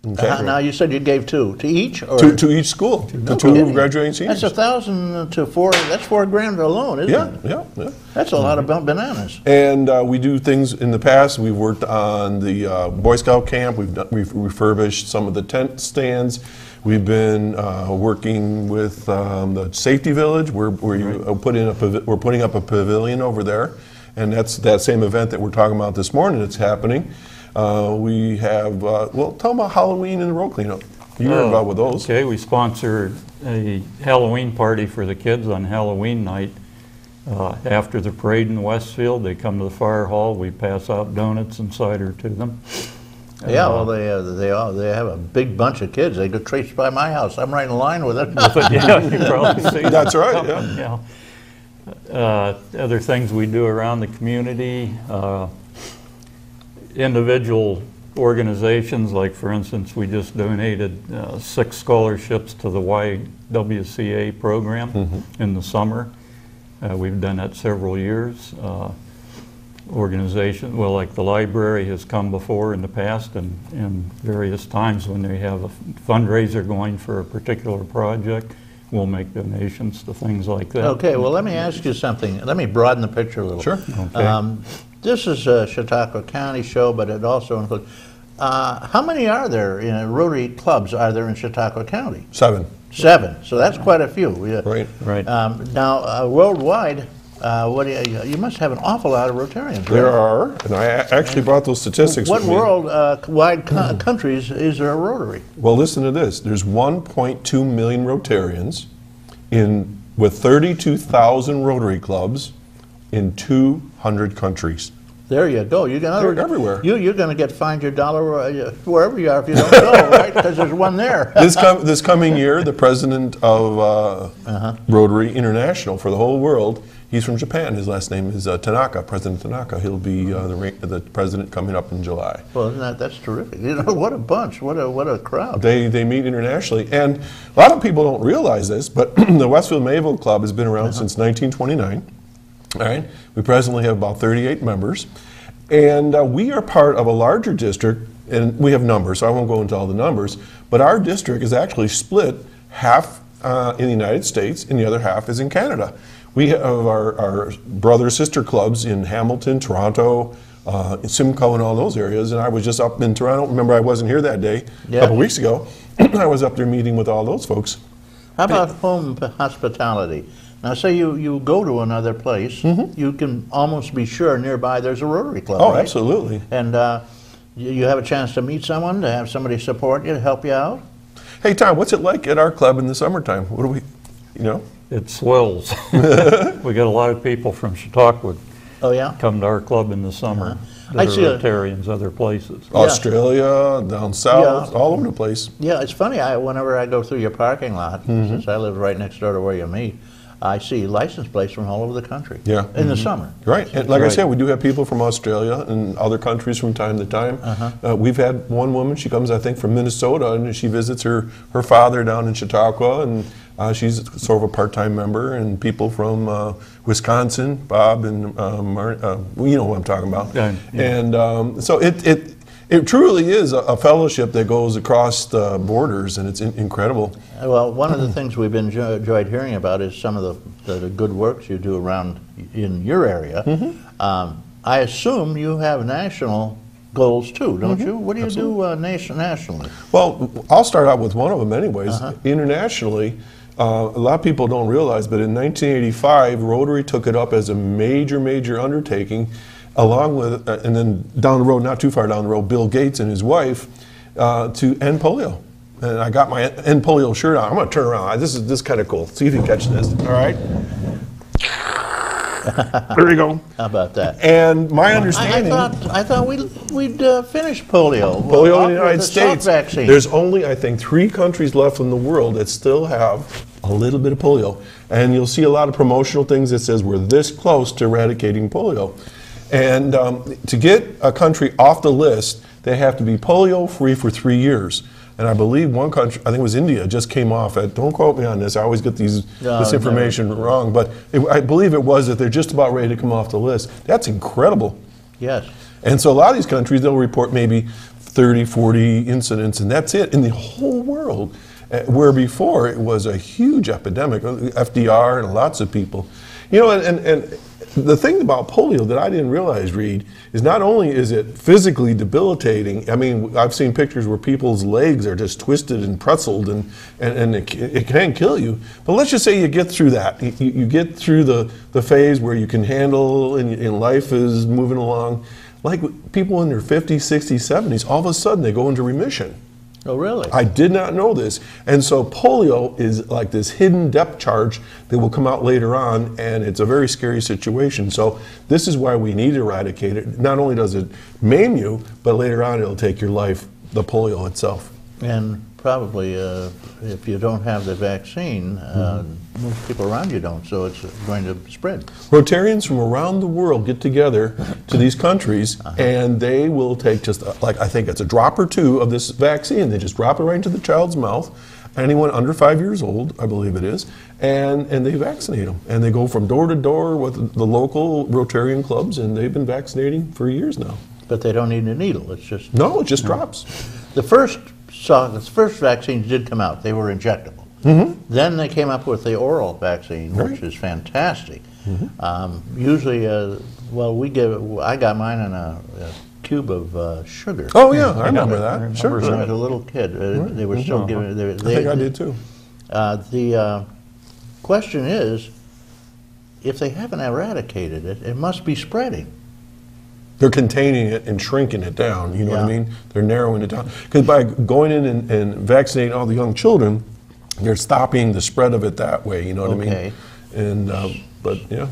Okay. Now you said you gave two to each, or To each school, to two graduating seniors. that's 1,000 to four. That's $4,000 alone, isn't it? Yeah. That's a lot of bananas. And we do things in the past. We've worked on the Boy Scout camp. We've refurbished some of the tent stands. We've been working with the Safety Village. We're putting up a pavilion over there, and that's that same event that we're talking about this morning. It's happening. We have well, tell them about Halloween and the road cleanup. You were involved with those. Okay, we sponsor a Halloween party for the kids on Halloween night. After the parade in Westfield, they come to the fire hall. We pass out donuts and cider to them. Yeah, well, they have a big bunch of kids. They go traced by my house. I'm right in line with it. Yeah, you probably see that. That's right. Yeah. Other things we do around the community, individual organizations, like for instance, we just donated 6 scholarships to the YWCA program in the summer. We've done that several years. Organization, well, like the library has come before in the past, and various times when they have a fundraiser going for a particular project, we'll make donations to things like that. Okay, well, let me ask you something. Let me broaden the picture a little. Sure. Okay. This is a Chautauqua County show, but it also includes, how many are there in Rotary clubs are there in Chautauqua County? 7. 7, so that's quite a few. Right. Right. Now, worldwide, you must have an awful lot of Rotarians. There right? are, and I actually brought those statistics What with me. worldwide countries is there a Rotary? Well, listen to this. There's 1.2 million Rotarians with 32,000 Rotary clubs in 200 countries. There you go. They're everywhere. You're going to get fined your dollar wherever you are if you don't go, right? Because there's one there. This coming year, the president of Rotary International for the whole world, he's from Japan. His last name is Tanaka, President Tanaka. He'll be the president coming up in July. Well, that's terrific. What a bunch. What a crowd. They meet internationally. And a lot of people don't realize this, but the Westfield Mayville Club has been around since 1929. All right. We presently have about 38 members. And we are part of a larger district, and we have numbers, so I won't go into all the numbers, but our district is actually split half in the United States and the other half is in Canada. We have our brother-sister clubs in Hamilton, Toronto, Simcoe, and all those areas, and I was just up in Toronto. Remember, I wasn't here that day, a couple weeks ago. I was up there meeting with all those folks. How about home hospitality? Now, say you go to another place, you can almost be sure nearby there's a Rotary Club, Oh, right? absolutely. And you have a chance to meet someone, to have somebody support you, to help you out? Hey, Tom, what's it like at our club in the summertime? What do we, It swells. We got a lot of people from Chautauqua Oh, yeah? come to our club in the summer. I That are see Rotarians other places. Australia, down south, Yeah. all over the place. Yeah, it's funny, whenever I go through your parking lot, since I live right next door to where you meet, I see license plates from all over the country. Yeah. In the summer. Right, and like I Right. said, we do have people from Australia and other countries from time to time. We've had one woman, she comes, I think, from Minnesota, and she visits her father down in Chautauqua, and she's sort of a part-time member, and people from Wisconsin, Bob and you know what I'm talking about. Yeah. And so it truly is a fellowship that goes across the borders, and it's incredible. Well, one of the things we've enjoyed hearing about is some of the good works you do around in your area. I assume you have national goals too, don't you? What do you do nationally? Well, I'll start out with one of them anyways. Internationally, a lot of people don't realize, but in 1985, Rotary took it up as a major undertaking, along with, and then down the road, not too far down the road, Bill Gates and his wife, to end polio. And I got my end polio shirt on. I'm going to turn around. This is kind of cool. See if you catch this. All right. There you go. How about that? And my understanding, I thought we'd finished polio. polio in the United States, Vaccine. there's only, I think, 3 countries left in the world that still have a little bit of polio. And you'll see a lot of promotional things that says we're this close to eradicating polio. And to get a country off the list, they have to be polio-free for 3 years. And I believe one country, I think it was India, just came off. Don't quote me on this. I always get this information wrong. But I believe it was that they're just about ready to come off the list. That's incredible. Yes. And so a lot of these countries, they'll report maybe 30, 40 incidents, and that's it in the whole world. Where before it was a huge epidemic, FDR and lots of people. You know, and the thing about polio that I didn't realize, Reed, is not only is it physically debilitating. I mean, I've seen pictures where people's legs are just twisted and pretzeled, and it can kill you. But let's just say you get through that. You get through the phase where you can handle and life is moving along. Like people in their 50s, 60s, 70s, all of a sudden they go into remission. Oh, really? I did not know this. And so polio is like this hidden depth charge that will come out later on, and it's a very scary situation. So this is why we need to eradicate it. Not only does it maim you, but later on it'll take your life, the polio itself. And probably if you don't have the vaccine, most people around you don't, so it's going to spread. Rotarians from around the world get together to these countries, and they will take just, like I think it's a drop or two of this vaccine. They just drop it right into the child's mouth, anyone under 5 years old, I believe it is, and they vaccinate them. And they go from door to door with the local Rotarian clubs, and they've been vaccinating for years now. But they don't need a needle, it's just... No, it just drops. The first vaccines did come out, they were injectable. Then they came up with the oral vaccine, which is fantastic. Usually, I got mine in a cube of sugar. Oh yeah, I remember that. Sure. When I was a little kid, they were still giving it. I think I did too. The question is, if they haven't eradicated it, it must be spreading. They're containing it and shrinking it down, you know what I Yeah. mean? They're narrowing it down. Because by going in and vaccinating all the young children, they're stopping the spread of it that way, you know what I Okay. mean? And, but yeah.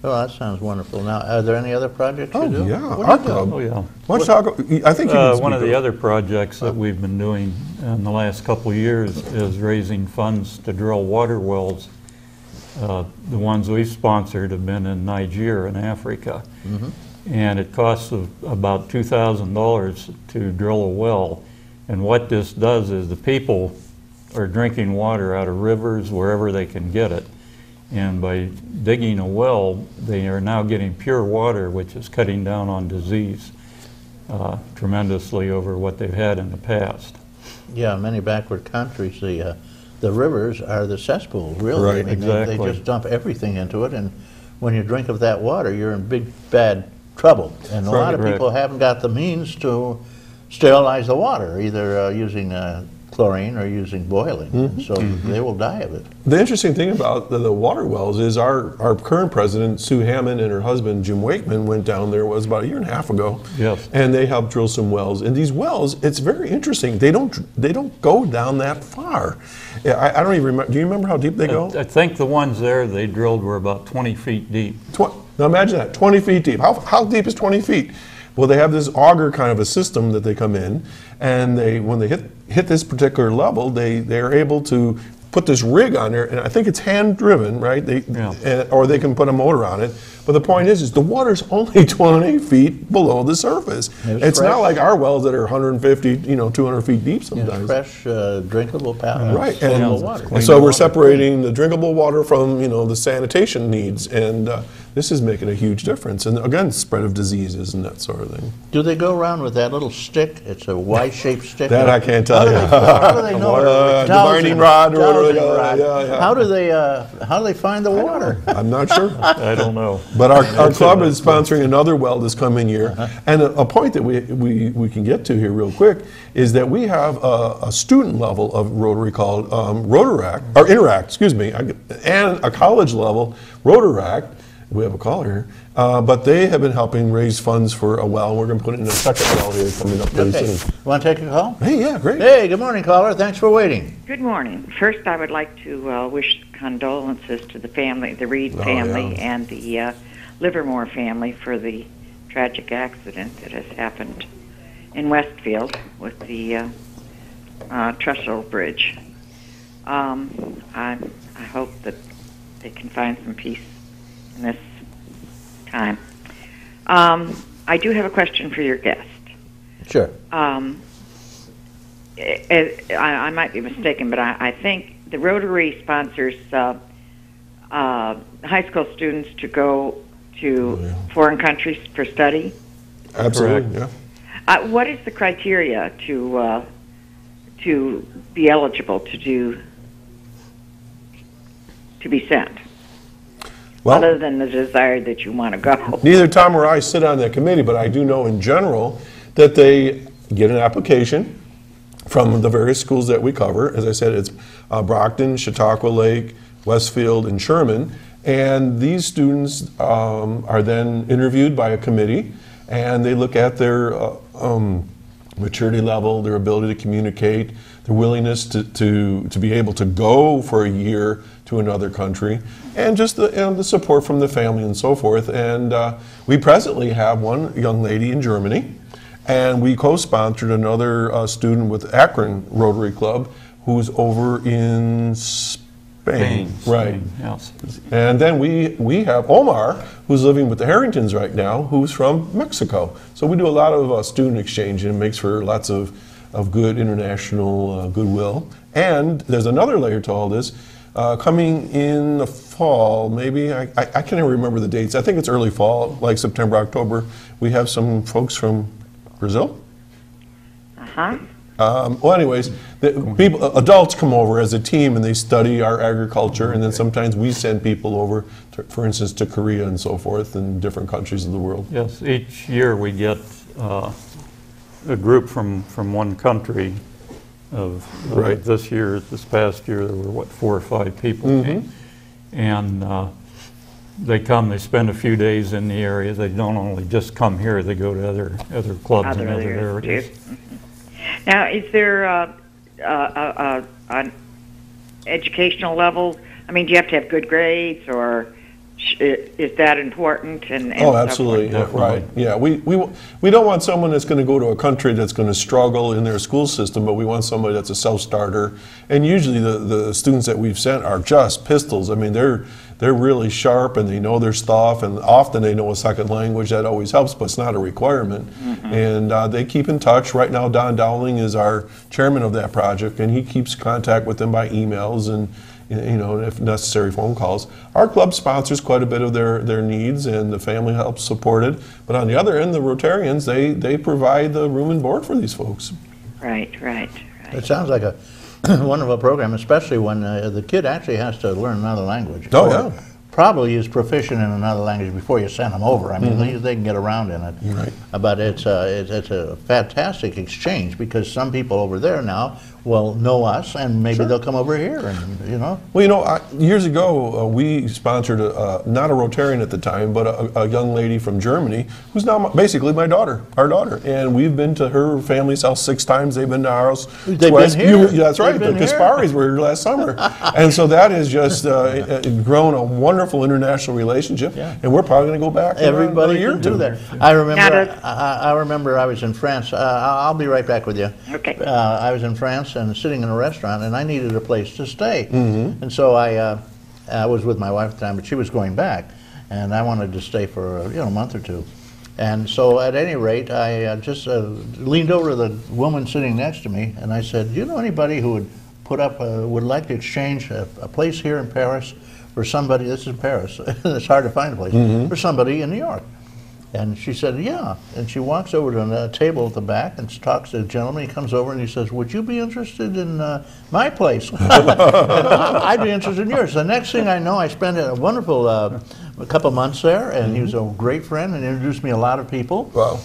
Well, that sounds wonderful. Now, are there any other projects you do? yeah, What our do you do? club. Oh, yeah. Let's talk, I think you can speak One of the up. other projects that we've been doing in the last couple of years is raising funds to drill water wells. The ones we've sponsored have been in Nigeria and Africa. And it costs about $2,000 to drill a well. And what this does is the people are drinking water out of rivers wherever they can get it. And by digging a well, they are now getting pure water, which is cutting down on disease tremendously over what they've had in the past. Yeah, many backward countries, the rivers are the cesspool, really. Right, I mean, exactly. They just dump everything into it, and when you drink of that water, you're in big, bad trouble. And a lot of Correct. people haven't got the means to sterilize the water, either using chlorine or using boiling, and so they will die of it. The interesting thing about the water wells is our current president, Sue Hammond, and her husband, Jim Wakeman, went down there, was about a year and a half ago. Yes. And they helped drill some wells. And these wells, it's very interesting. They don't go down that far. I don't even remember. Do you remember how deep they go? I think the ones there they drilled were about 20 feet deep. Now imagine that, 20 feet deep. How deep is 20 feet? Well, they have this auger kind of a system that they come in, and when they hit this particular level, they're able to put this rig on there, and I think it's hand driven, right? Or they can put a motor on it. But the point is the water's only 20 feet below the surface. It's fresh. not like our wells that are 150, 200 feet deep sometimes. Fresh, drinkable power. Right, potable water. and so we're separating the drinkable water from the sanitation needs, and this is making a huge difference. And again, spread of diseases and that sort of thing. Do they go around with that little stick? It's a Y-shaped stick. That I can't tell you. How do they know? Divining rod or whatever. Dowsing rod. Yeah. How do they find the water? I'm not sure. I don't know. But our club is sponsoring another well this coming year. And a point that we can get to here real quick is that we have a student level of Rotary called Interact, excuse me, and a college level Rotaract. We have a caller here. But they have been helping raise funds for a well. We're going to put it in a second well here coming up very Okay. soon. Want to take a call? Hey, yeah, great. Hey, good morning, caller. Thanks for waiting. Good morning. First, I would like to wish condolences to the family, the Reed family, yeah. and the Livermore family for the tragic accident that has happened in Westfield with the trestle bridge. I hope that they can find some peace in this time. I do have a question for your guest. Sure. I might be mistaken, but I think the Rotary sponsors high school students to go to foreign countries for study. Absolutely, yeah. What is the criteria to be eligible to be sent? Well, Other than the desire that you want to go. neither Tom or I sit on that committee, but I do know in general that they get an application from the various schools that we cover. As I said, it's Brockton, Chautauqua Lake, Westfield, and Sherman. And these students are then interviewed by a committee, and they look at their maturity level, their ability to communicate, their willingness to be able to go for a year to another country, and just the support from the family and so forth. And we presently have one young lady in Germany, and we co-sponsored another student with Akron Rotary Club who's over in Spain. Right. Spain, yes. And then we have Omar, who's living with the Harringtons right now, who's from Mexico. So we do a lot of student exchange, and it makes for lots of good international goodwill. And there's another layer to all this. Coming in the fall, maybe, I can't even remember the dates. I think it's early fall, like September, October. We have some folks from Brazil. Uh-huh. Well, anyways, adults come over as a team and they study our agriculture, and then sometimes we send people over, for instance, to Korea and so forth, and different countries of the world. Yes, each year we get a group from one country of Right. this past year, there were, 4 or 5 people came. And they come, they spend a few days in the area. They don't only just come here, they go to other clubs in other areas. Too. Now, is there an educational level? I mean, do you have to have good grades, or is that important? And Oh, so absolutely, forth? yeah, right. Yeah, we don't want someone that's going to go to a country that's going to struggle in their school system, but we want somebody that's a self-starter. And usually the students that we've sent are just pistols. I mean, they're really sharp, and they know their stuff, and often they know a second language. That always helps, but it's not a requirement. And they keep in touch. Right now, Don Dowling is our chairman of that project, and he keeps contact with them by emails and, if necessary, phone calls. Our club sponsors quite a bit of their needs, and the family helps support it. But on the other end, the Rotarians, they provide the room and board for these folks. Right. It sounds like a wonderful program, especially when the kid actually has to learn another language. Oh, Or yeah. Probably is proficient in another language before you send them over. I mean, they can get around in it. Right. But it's a fantastic exchange, because some people over there now will know us, and maybe they'll come over here, and Well, years ago, we sponsored not a Rotarian at the time, but a young lady from Germany who's now basically our daughter. And we've been to her family's house 6 times. They've been to ours. They've twice. been here. That's right. They've The been here. Kasparis were here last summer. And so that has just grown a wonderful international relationship. Yeah. And we're probably going to go back in everybody another year can or do two. that. I remember. Now I remember I was in France. I'll be right back with you. Okay. I was in France and sitting in a restaurant, and I needed a place to stay. And so I was with my wife at the time, but she was going back, and I wanted to stay for a month or two. And so at any rate, I just leaned over to the woman sitting next to me, and I said, "Do you know anybody who would like to exchange a place here in Paris for somebody?" This is in Paris. It's hard to find a place for somebody in New York. And she said, "Yeah." And she walks over to a table at the back and talks to a gentleman. He comes over and he says, "Would you be interested in my place?" And I'd be interested in yours. The next thing I know, I spent a wonderful a couple months there, and he was a great friend and introduced me to a lot of people. Wow.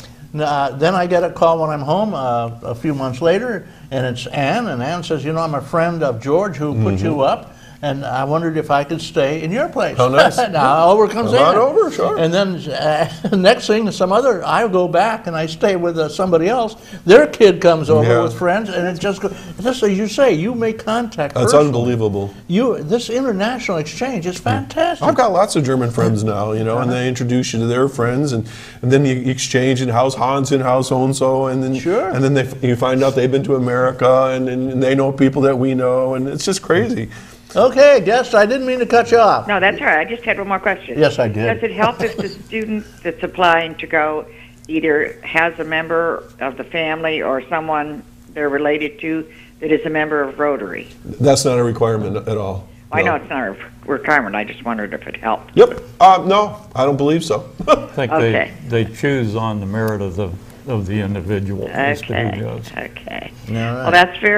Then I get a call when I'm home a few months later, and it's Ann, and Ann says, "I'm a friend of George who put you up, and I wondered if I could stay in your place." How nice. Now over comes Come on Ann. over, sure. And then next thing, I go back and I stay with somebody else. Their kid comes over Yeah. with friends, and it just goes, just as you say, you make contact That's personally. unbelievable. This international exchange is fantastic. I've got lots of German friends now, and they introduce you to their friends, and then you exchange in house Hans in house so and so, and then Sure. and then you find out they've been to America, and they know people that we know, and it's just crazy. Okay, guest, I didn't mean to cut you off. No, that's all right. I just had one more question. Yes, I did. Does it help if the student that's applying to go either has a member of the family or someone they're related to that is a member of Rotary? That's not a requirement at all. I No. know it's not a requirement. I just wondered if it helped. Yep. No, I don't believe so. I think Okay. they choose on the merit of of the individual as to who Okay, does. okay. All right. Well, that's very